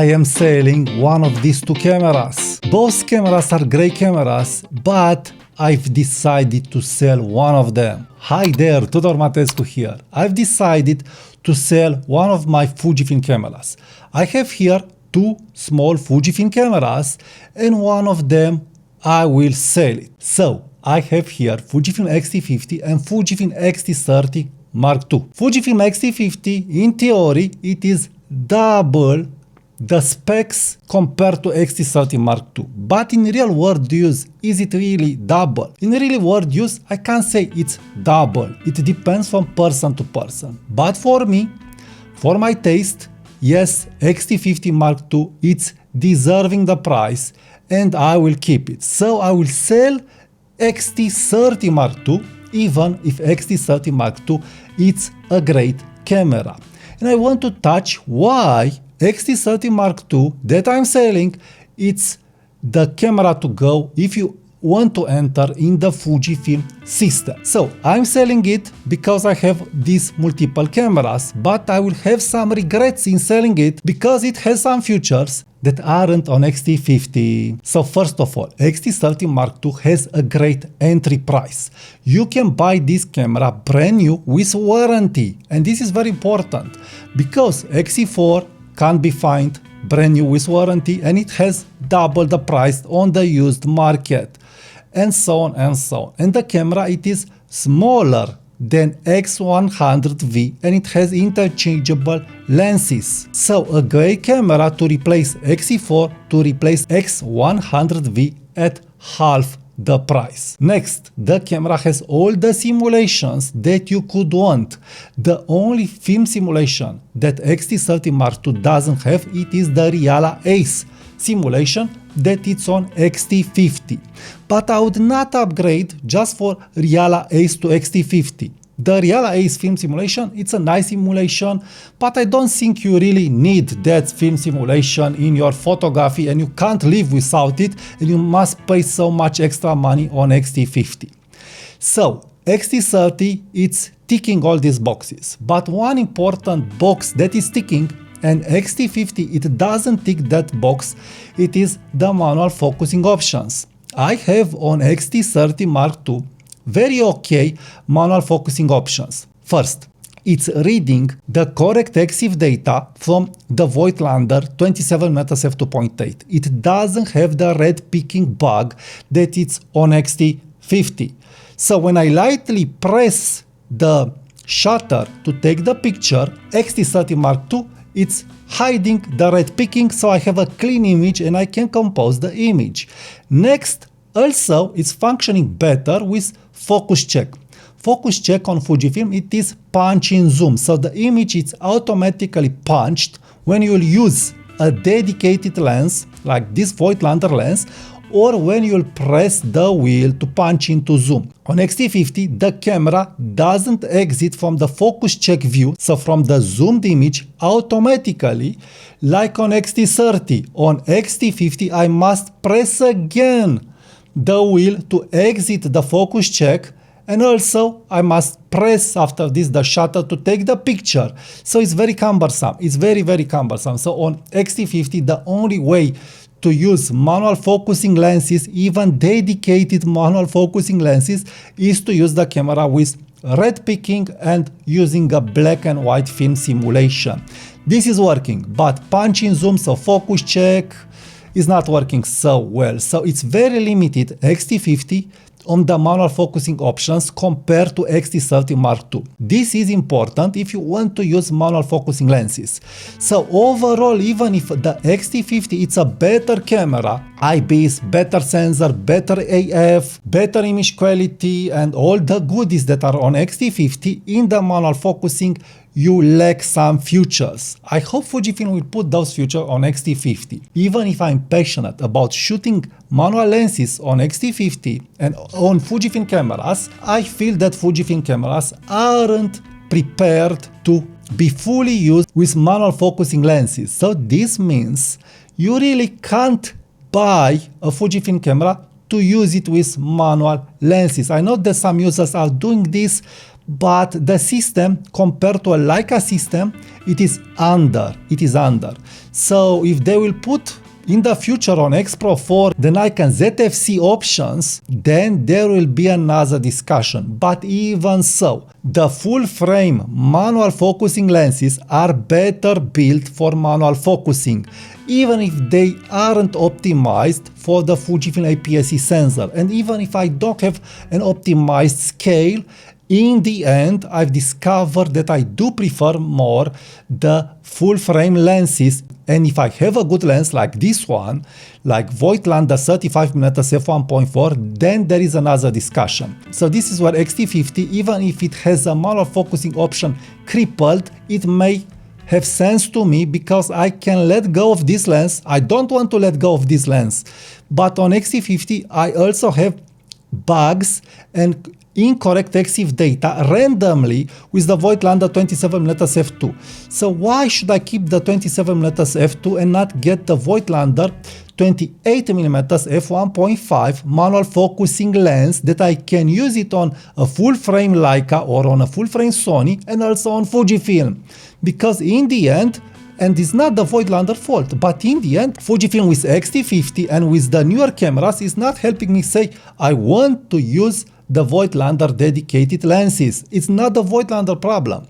I am selling one of these two cameras. Both cameras are great cameras, but I've decided to sell one of them. Hi there, Tudor Matescu here. I've decided to sell one of my Fujifilm cameras. I have here two small Fujifilm cameras and one of them I will sell it. So I have here Fujifilm X-T50 and Fujifilm X-T30 Mark II. Fujifilm X-T50, in theory, it is double the specs compared to X-T30 Mark II. But in real world use, is it really double? In real world use, I can't say it's double. It depends from person to person. But for me, for my taste, yes, X-T50 Mark II, it's deserving the price and I will keep it. So I will sell X-T30 Mark II, even if X-T30 Mark II it's a great camera. And I want to touch why X-T30 Mark II that I'm selling, it's the camera to go if you want to enter in the Fujifilm system. So I'm selling it because I have these multiple cameras, but I will have some regrets in selling it because it has some features that aren't on X-T50. So first of all, X-T30 Mark II has a great entry price. You can buy this camera brand new with warranty. And this is very important because X-T4 can't be found brand new with warranty and it has double the price on the used market. And so on and so on. And the camera, it is smaller than X100V and it has interchangeable lenses. So a great camera to replace X-T4, to replace X100V at half the price. Next, the camera has all the simulations that you could want. The only film simulation that X-T30 Mark II doesn't have, it is the Reala Ace simulation that it's on X-T50. But I would not upgrade just for Reala Ace to X-T50. The Reala Ace film simulation, it's a nice simulation, but I don't think you really need that film simulation in your photography and you can't live without it and you must pay so much extra money on X-T50. So X-T30, it's ticking all these boxes, but one important box that is ticking and X-T50, it doesn't tick that box, it is the manual focusing options. I have on X-T30 Mark II very okay manual focusing options. First, it's reading the correct EXIF data from the Voigtlander 27 meters f2.8. It doesn't have the red picking bug that it's on X-T50. So when I lightly press the shutter to take the picture, X-T30 Mark II, it's hiding the red picking, so I have a clean image and I can compose the image. Next, also, it's functioning better with focus check. Focus check on Fujifilm, it is punch in zoom, so the image is automatically punched when you'll use a dedicated lens like this Voigtlander lens or when you'll press the wheel to punch into zoom. On X-T50, the camera doesn't exit from the focus check view, so from the zoomed image automatically, like on X-T30. On X-T50, I must press again the wheel to exit the focus check, and also I must press after this the shutter to take the picture. So it's very cumbersome. It's very cumbersome. So on X-T50, the only way to use manual focusing lenses, even dedicated manual focusing lenses, is to use the camera with red picking and using a black and white film simulation. This is working, but punch in zoom, so focus check, is not working so well. So it's very limited X-T50 on the manual focusing options compared to X-T30 Mark II. This is important if you want to use manual focusing lenses. So overall, even if the X-T50 it's a better camera, IBIS, better sensor, better AF, better image quality and all the goodies that are on X-T50, in the manual focusing you lack some features. I hope Fujifilm will put those features on X-T50. Even if I'm passionate about shooting manual lenses on X-T50 and on Fujifilm cameras, I feel that Fujifilm cameras aren't prepared to be fully used with manual focusing lenses. So this means you really can't buy a Fujifilm camera to use it with manual lenses. I know that some users are doing this, but the system compared to a Leica system, it is under. So if they will put in the future on X Pro 4 the Nikon ZFC options, then there will be another discussion. But even so, the full frame manual focusing lenses are better built for manual focusing, even if they aren't optimized for the Fujifilm APS-C sensor. And even if I don't have an optimized scale, in the end, I've discovered that I do prefer more the full frame lenses. And if I have a good lens like this one, like Voigtlander 35mm f1.4, then there is another discussion. So this is where X-T50, even if it has a manual focusing option crippled, it may have sense to me because I can let go of this lens. I don't want to let go of this lens. But on X-T50, I also have bugs and incorrect EXIF data randomly with the Voigtlander 27mm f2. So why should I keep the 27mm f2 and not get the Voigtlander 28mm f1.5 manual focusing lens that I can use it on a full frame Leica or on a full frame Sony and also on Fujifilm? Because in the end, and it's not the Voigtlander fault, but in the end, Fujifilm with X-T50 and with the newer cameras is not helping me say, I want to use the Voigtlander dedicated lenses. It's not the Voigtlander problem.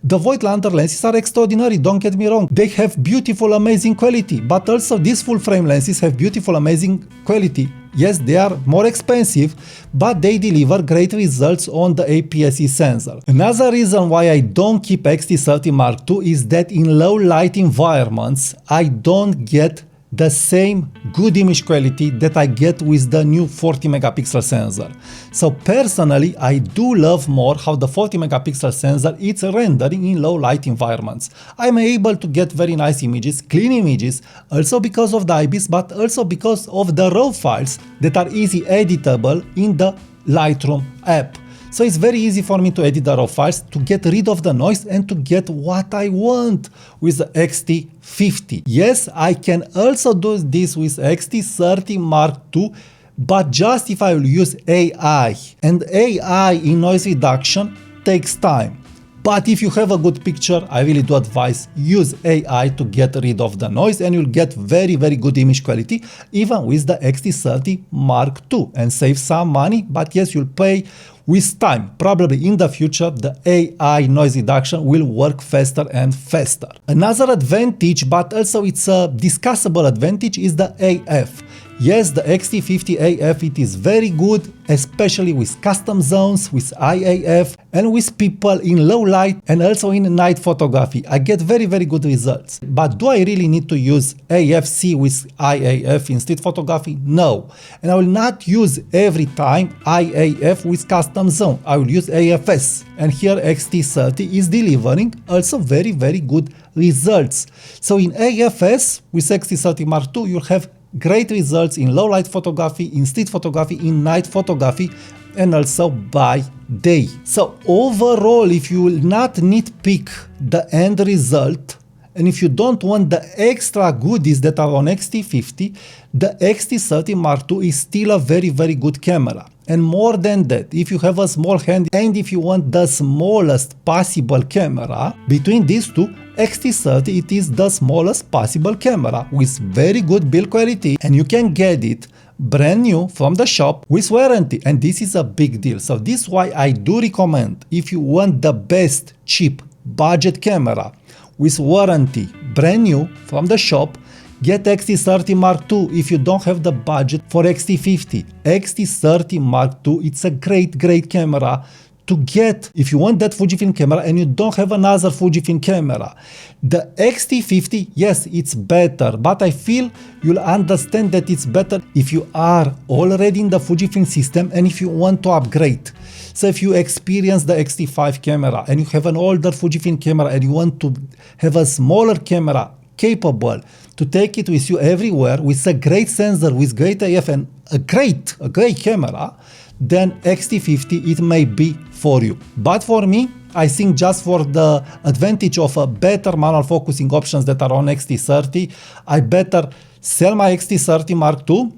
The Voigtlander lenses are extraordinary, don't get me wrong. They have beautiful, amazing quality, but also these full frame lenses have beautiful, amazing quality. Yes, they are more expensive, but they deliver great results on the APS-C sensor. Another reason why I don't keep X-T30 Mark II is that in low light environments, I don't get the same good image quality that I get with the new 40 megapixel sensor. So personally, I do love more how the 40 megapixel sensor is rendering in low light environments. I'm able to get very nice images, clean images, also because of the IBIS, but also because of the RAW files that are easy editable in the Lightroom app. So it's very easy for me to edit the RAW files, to get rid of the noise and to get what I want with the X-T50. Yes, I can also do this with X-T30 Mark II, but just if I will use AI. And AI in noise reduction takes time. But if you have a good picture, I really do advise use AI to get rid of the noise and you'll get very, very good image quality even with the X-T30 Mark II and save some money, but yes, you'll pay with time. Probably in the future, the AI noise reduction will work faster and faster. Another advantage, but also it's a discussable advantage, is the AF. Yes, the X-T50 AF, it is very good, especially with custom zones, with IAF, and with people in low light and also in night photography. I get very, very good results. But do I really need to use AFC with IAF in street photography? No. And I will not use every time IAF with custom zone. I will use AFS. And here X-T30 is delivering also very, very good results. So in AFS with X-T30 Mark II, you'll have great results in low light photography, in street photography, in night photography, and also by day. So overall, if you will not nitpick the end result, and if you don't want the extra goodies that are on X-T50, the X-T30 Mark II is still a very, very good camera. And more than that, if you have a small hand and if you want the smallest possible camera, between these two, X-T30, it is the smallest possible camera with very good build quality, and you can get it brand new from the shop with warranty, and this is a big deal. So this is why I do recommend, if you want the best cheap budget camera with warranty brand new from the shop, get X-T30 Mark II if you don't have the budget for X-T50. X-T30 Mark II, it's a great camera to get if you want that Fujifilm camera and you don't have another Fujifilm camera. The X-T50, yes, it's better, but I feel you'll understand that it's better if you are already in the Fujifilm system and if you want to upgrade. So if you experience the X-T5 camera and you have an older Fujifilm camera and you want to have a smaller camera capable to take it with you everywhere with a great sensor, with great AF and a great camera, then X-T50 it may be for you. But for me, I think just for the advantage of a better manual focusing options that are on X-T30, I better sell my X-T30 Mark II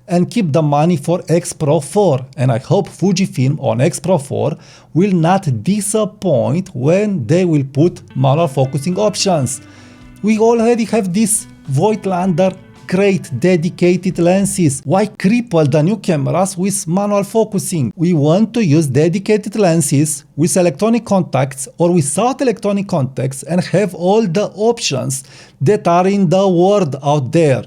and keep the money for X Pro 4. And I hope Fujifilm on X Pro 4 will not disappoint when they will put manual focusing options. We already have this Voigtlander great dedicated lenses. Why cripple the new cameras with manual focusing? We want to use dedicated lenses with electronic contacts or without electronic contacts and have all the options that are in the world out there.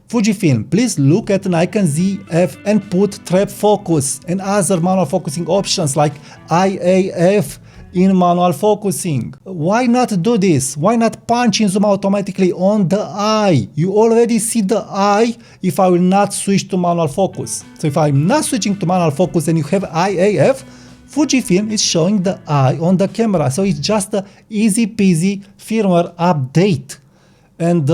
Fujifilm, please look at Nikon ZF and put trap focus and other manual focusing options like IAF in manual focusing. Why not do this? Why not punch in zoom automatically on the eye? You already see the eye if I will not switch to manual focus. So if I'm not switching to manual focus and you have IAF, Fujifilm is showing the eye on the camera. So it's just an easy peasy firmware update. And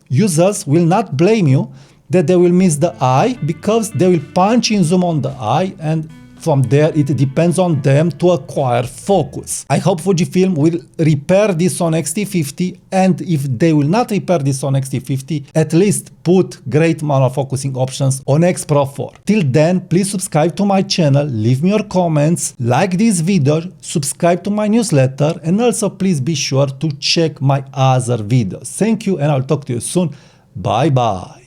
users will not blame you that they will miss the eye because they will punch in zoom on the eye, and from there it depends on them to acquire focus. I hope Fujifilm will repair this on X-T50, and if they will not repair this on X-T50, at least put great manual focusing options on X Pro 4. Till then, please subscribe to my channel, leave me your comments, like this video, subscribe to my newsletter, and also please be sure to check my other videos. Thank you, and I'll talk to you soon. Bye bye.